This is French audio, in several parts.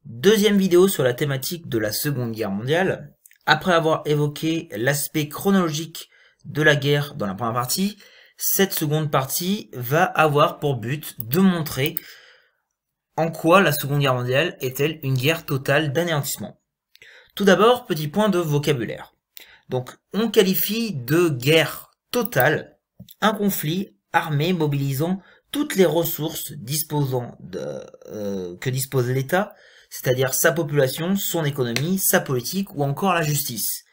Deuxième vidéo sur la thématique de la Seconde Guerre mondiale. Après avoir évoqué l'aspect chronologique de la guerre dans la première partie, cette seconde partie va avoir pour but de montrer en quoi la Seconde Guerre mondiale est-elle une guerre totale d'anéantissement. Tout d'abord, petit point de vocabulaire. Donc, on qualifie de guerre totale un conflit armé mobilisant toutes les ressources que dispose l'État, c'est-à-dire sa population, son économie, sa politique ou encore la justice.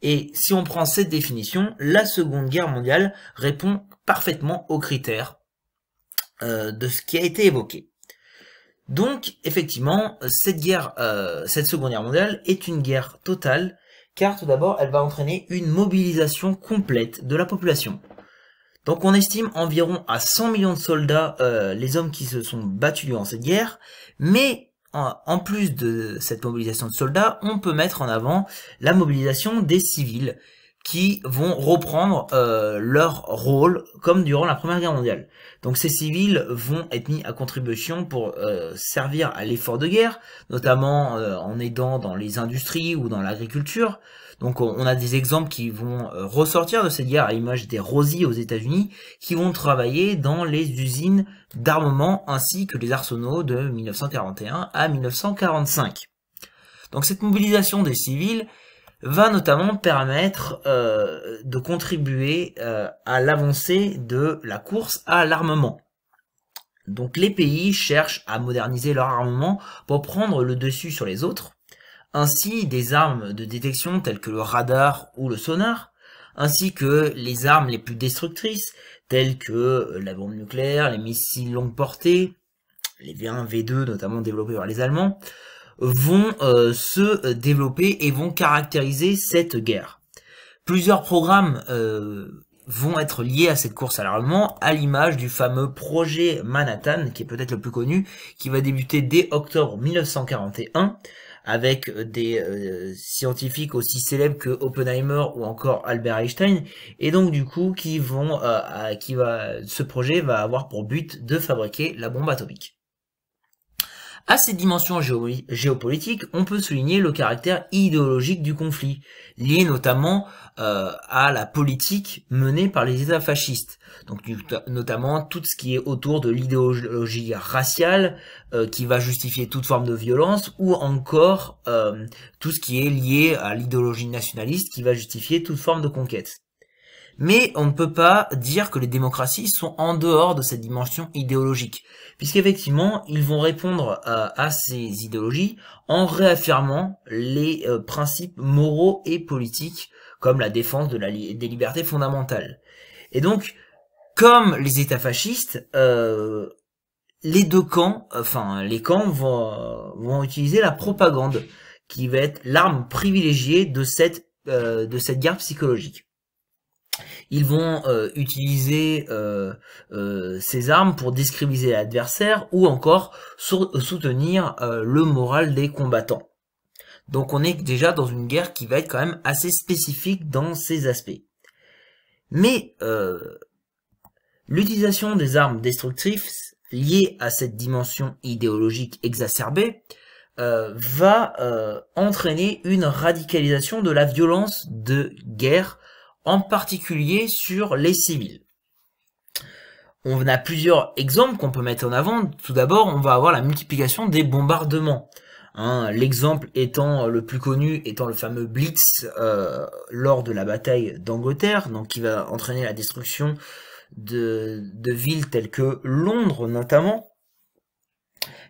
Et si on prend cette définition, la Seconde Guerre mondiale répond parfaitement aux critères de ce qui a été évoqué. Donc, effectivement, cette Seconde Guerre mondiale est une guerre totale, car tout d'abord, elle va entraîner une mobilisation complète de la population. Donc on estime environ à 100 millions de soldats les hommes qui se sont battus durant cette guerre, mais en plus de cette mobilisation de soldats, on peut mettre en avant la mobilisation des civils qui vont reprendre leur rôle comme durant la Première Guerre mondiale. Donc ces civils vont être mis à contribution pour servir à l'effort de guerre, notamment en aidant dans les industries ou dans l'agriculture. Donc on a des exemples qui vont ressortir de cette guerre à l'image des Rosy aux États-Unis, qui vont travailler dans les usines d'armement ainsi que les arsenaux de 1941 à 1945. Donc cette mobilisation des civils va notamment permettre de contribuer à l'avancée de la course à l'armement. Donc les pays cherchent à moderniser leur armement pour prendre le dessus sur les autres. Ainsi des armes de détection telles que le radar ou le sonar, ainsi que les armes les plus destructrices telles que la bombe nucléaire, les missiles longue portée, les V1, V2 notamment développés par les Allemands, vont se développer et vont caractériser cette guerre. Plusieurs programmes vont être liés à cette course à l'armement, à l'image du fameux projet Manhattan, qui est peut-être le plus connu, qui va débuter dès octobre 1941, avec des scientifiques aussi célèbres que Oppenheimer ou encore Albert Einstein, et donc du coup ce projet va avoir pour but de fabriquer la bombe atomique. À ces dimensions géopolitiques, on peut souligner le caractère idéologique du conflit, lié notamment à la politique menée par les États fascistes. Donc notamment tout ce qui est autour de l'idéologie raciale qui va justifier toute forme de violence, ou encore tout ce qui est lié à l'idéologie nationaliste qui va justifier toute forme de conquête. Mais on ne peut pas dire que les démocraties sont en dehors de cette dimension idéologique, puisqu'effectivement, ils vont répondre à ces idéologies en réaffirmant les principes moraux et politiques, comme la défense des libertés fondamentales. Et donc, comme les États fascistes, les deux camps, les camps vont utiliser la propagande, qui va être l'arme privilégiée de cette guerre psychologique. Ils vont utiliser ces armes pour discréditer l'adversaire ou encore soutenir le moral des combattants. Donc on est déjà dans une guerre qui va être quand même assez spécifique dans ces aspects. Mais l'utilisation des armes destructrices liées à cette dimension idéologique exacerbée va entraîner une radicalisation de la violence de guerre, en particulier sur les civils. On a plusieurs exemples qu'on peut mettre en avant. Tout d'abord, on va avoir la multiplication des bombardements. L'exemple étant le plus connu, étant le fameux Blitz lors de la bataille d'Angleterre, donc qui va entraîner la destruction de villes telles que Londres notamment.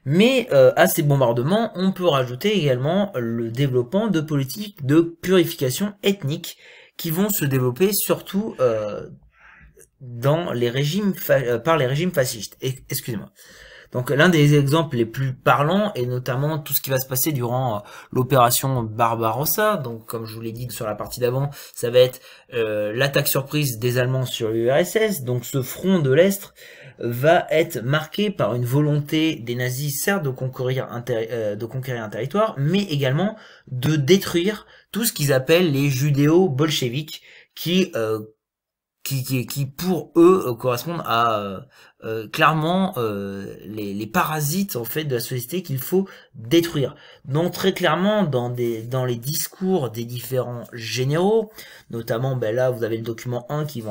Mais à ces bombardements, on peut rajouter également le développement de politiques de purification ethnique qui vont se développer surtout par les régimes fascistes. Excusez-moi. Donc l'un des exemples les plus parlants est notamment tout ce qui va se passer durant l'opération Barbarossa. Donc comme je vous l'ai dit sur la partie d'avant, ça va être l'attaque surprise des Allemands sur l'URSS. Donc ce front de l'Est va être marqué par une volonté des nazis, certes, de conquérir un territoire, mais également de détruire tout ce qu'ils appellent les judéo-bolcheviks, qui pour eux correspondent à clairement les parasites en fait de la société qu'il faut détruire. Donc très clairement dans les discours des différents généraux, notamment là vous avez le document 1 qui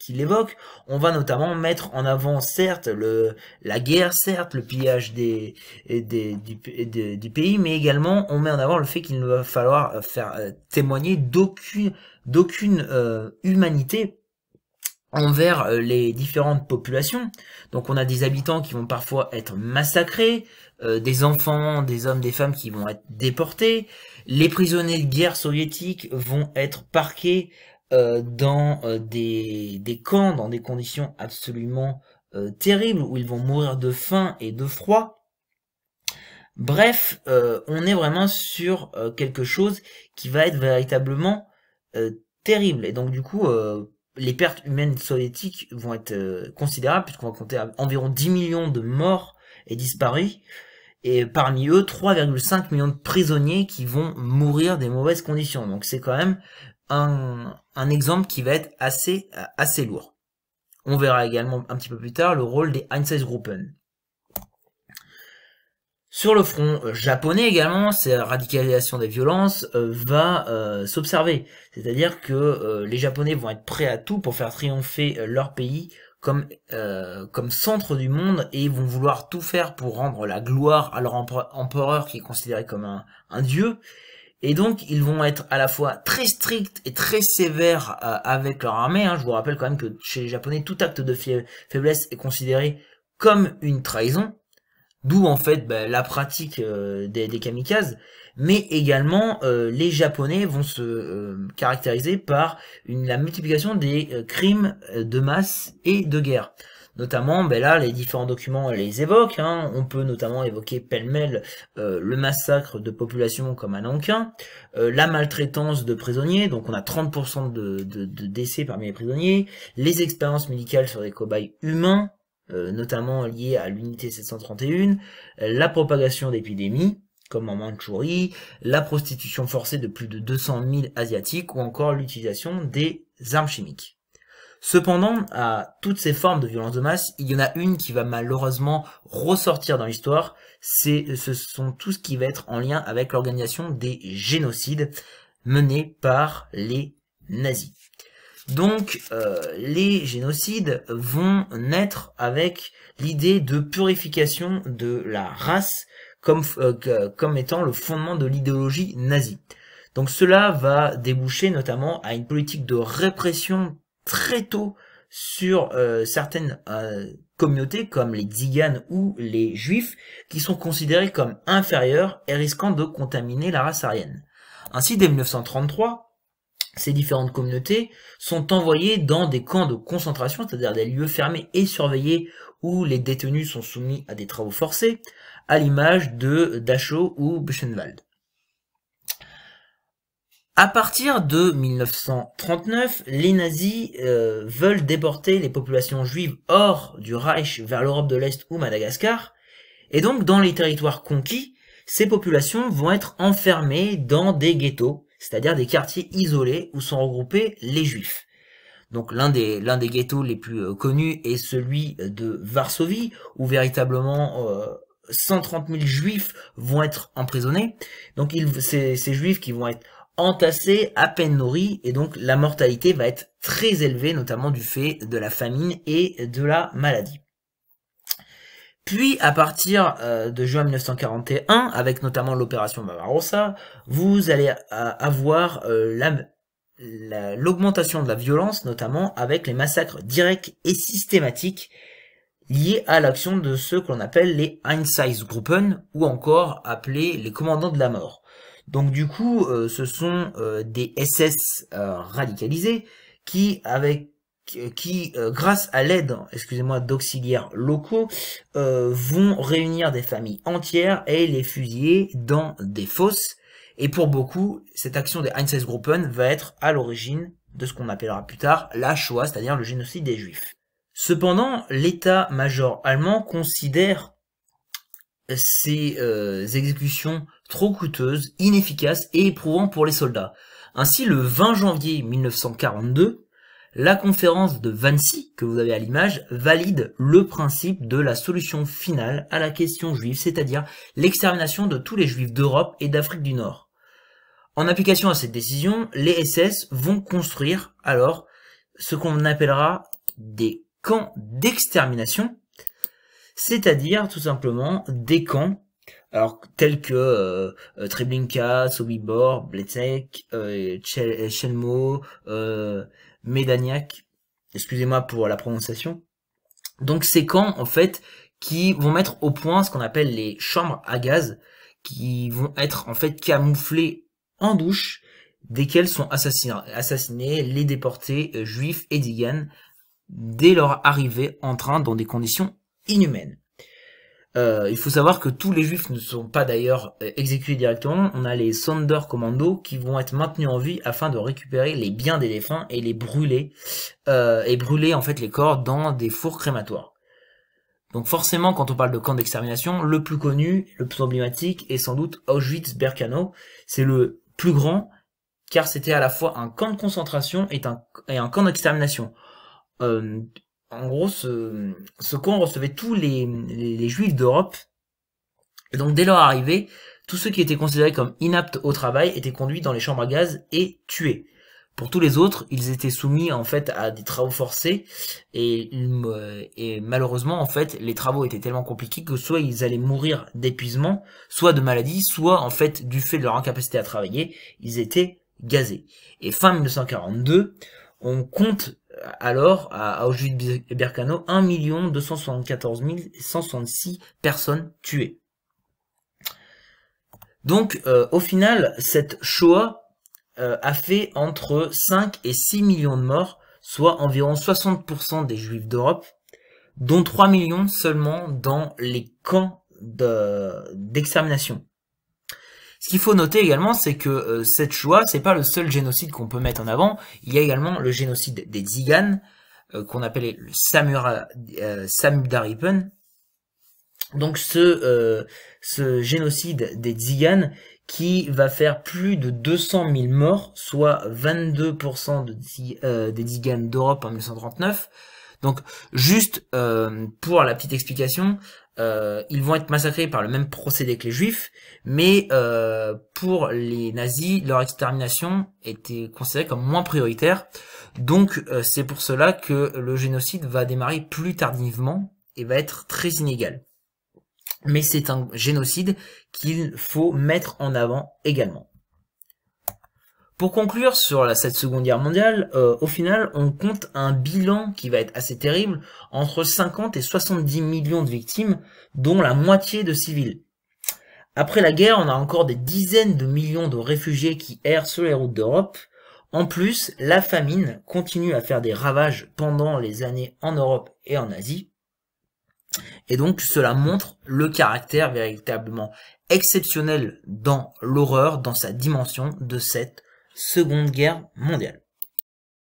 l'évoque, on va notamment mettre en avant certes la guerre, certes le pillage du pays, mais également on met en avant le fait qu'il ne va falloir faire témoigner d'aucune humanité envers les différentes populations. Donc on a des habitants qui vont parfois être massacrés, des enfants, des hommes, des femmes qui vont être déportés, les prisonniers de guerre soviétiques vont être parqués dans des camps, dans des conditions absolument terribles, où ils vont mourir de faim et de froid. Bref, on est vraiment sur quelque chose qui va être véritablement terrible. Et donc du coup, les pertes humaines soviétiques vont être considérables, puisqu'on va compter environ 10 millions de morts et disparus, et parmi eux 3,5 millions de prisonniers qui vont mourir des mauvaises conditions. Donc c'est quand même un exemple qui va être assez lourd. On verra également un petit peu plus tard le rôle des Einsatzgruppen. Sur le front japonais également, cette radicalisation des violences va s'observer. C'est-à-dire que les Japonais vont être prêts à tout pour faire triompher leur pays comme centre du monde, et ils vont vouloir tout faire pour rendre la gloire à leur empereur qui est considéré comme un dieu. Et donc ils vont être à la fois très stricts et très sévères avec leur armée. Je vous rappelle quand même que chez les Japonais, tout acte de faiblesse est considéré comme une trahison. D'où en fait la pratique des kamikazes, mais également les Japonais vont se caractériser par la multiplication des crimes de masse et de guerre. Notamment, là, les différents documents les évoquent. On peut notamment évoquer pêle-mêle le massacre de populations comme à Nankin, la maltraitance de prisonniers, donc on a 30% de décès parmi les prisonniers, les expériences médicales sur des cobayes humains, notamment liées à l'unité 731, la propagation d'épidémies, comme en Mandchourie, la prostitution forcée de plus de 200 000 Asiatiques, ou encore l'utilisation des armes chimiques. Cependant, à toutes ces formes de violence de masse, il y en a une qui va malheureusement ressortir dans l'histoire, ce sont tout ce qui va être en lien avec l'organisation des génocides menés par les nazis. Donc les génocides vont naître avec l'idée de purification de la race comme étant le fondement de l'idéologie nazie. Donc cela va déboucher notamment à une politique de répression très tôt sur certaines communautés comme les tziganes ou les juifs qui sont considérés comme inférieurs et risquant de contaminer la race aryenne. Ainsi, dès 1933, ces différentes communautés sont envoyées dans des camps de concentration, c'est-à-dire des lieux fermés et surveillés où les détenus sont soumis à des travaux forcés, à l'image de Dachau ou Buchenwald. À partir de 1939, les nazis veulent déporter les populations juives hors du Reich vers l'Europe de l'Est ou Madagascar, et donc dans les territoires conquis, ces populations vont être enfermées dans des ghettos, c'est-à-dire des quartiers isolés où sont regroupés les juifs. Donc l'un des ghettos les plus connus est celui de Varsovie, où véritablement 130 000 juifs vont être emprisonnés. Donc ces juifs qui vont être entassés, à peine nourris, et donc la mortalité va être très élevée, notamment du fait de la famine et de la maladie. Puis, à partir de juin 1941, avec notamment l'opération Barbarossa, vous allez avoir l'augmentation de la violence, notamment avec les massacres directs et systématiques liés à l'action de ceux que l'on appelle les Einsatzgruppen, ou encore appelés les commandants de la mort. Donc du coup, ce sont des SS radicalisés qui, grâce à l'aide, d'auxiliaires locaux, vont réunir des familles entières et les fusiller dans des fosses. Et pour beaucoup, cette action des Einsatzgruppen va être à l'origine de ce qu'on appellera plus tard la Shoah, c'est-à-dire le génocide des Juifs. Cependant, l'état-major allemand considère ces exécutions trop coûteuses, inefficaces et éprouvantes pour les soldats. Ainsi, le 20 janvier 1942, La conférence de Wannsee, que vous avez à l'image, valide le principe de la solution finale à la question juive, c'est-à-dire l'extermination de tous les juifs d'Europe et d'Afrique du Nord. En application à cette décision, les SS vont construire alors ce qu'on appellera des camps d'extermination, c'est-à-dire tout simplement des camps alors tels que Treblinka, Sobibor, Blecek, Chelmo, Medaniac, excusez-moi pour la prononciation. Donc ces camps en fait qui vont mettre au point ce qu'on appelle les chambres à gaz, qui vont être en fait camouflées en douche, desquels sont assassinés les déportés juifs et tziganes dès leur arrivée en train dans des conditions inhumaines. Il faut savoir que tous les juifs ne sont pas d'ailleurs exécutés directement. On a les Sonderkommando qui vont être maintenus en vie afin de récupérer les biens des défunts et les brûler, en fait les corps dans des fours crématoires. Donc forcément, quand on parle de camp d'extermination, le plus connu, le plus emblématique est sans doute Auschwitz-Birkenau. C'est le plus grand car c'était à la fois un camp de concentration et un camp d'extermination. En gros, ce camp recevait tous les juifs d'Europe. Et donc, dès leur arrivée, tous ceux qui étaient considérés comme inaptes au travail étaient conduits dans les chambres à gaz et tués. Pour tous les autres, ils étaient soumis en fait à des travaux forcés et malheureusement en fait les travaux étaient tellement compliqués que soit ils allaient mourir d'épuisement, soit de maladie, soit en fait du fait de leur incapacité à travailler, ils étaient gazés. Et fin 1942, on compte alors à Auschwitz-Birkenau 1 274 166 personnes tuées. Donc au final, cette Shoah a fait entre 5 et 6 millions de morts, soit environ 60% des juifs d'Europe, dont 3 millions seulement dans les camps d'extermination. Ce qu'il faut noter également, c'est que cette Shoah, c'est pas le seul génocide qu'on peut mettre en avant. Il y a également le génocide des Tziganes, qu'on appelait le Samudaripen. Donc ce génocide des Tziganes qui va faire plus de 200 000 morts, soit 22% des Tziganes d'Europe en 1939. Donc juste pour la petite explication, ils vont être massacrés par le même procédé que les Juifs, mais pour les nazis, leur extermination était considérée comme moins prioritaire. Donc c'est pour cela que le génocide va démarrer plus tardivement et va être très inégal. Mais c'est un génocide qu'il faut mettre en avant également. Pour conclure sur cette Seconde Guerre mondiale, au final, on compte un bilan qui va être assez terrible, entre 50 et 70 millions de victimes, dont la moitié de civils. Après la guerre, on a encore des dizaines de millions de réfugiés qui errent sur les routes d'Europe. En plus, la famine continue à faire des ravages pendant les années en Europe et en Asie. Et donc cela montre le caractère véritablement exceptionnel dans l'horreur, dans sa dimension de cette Seconde Guerre mondiale.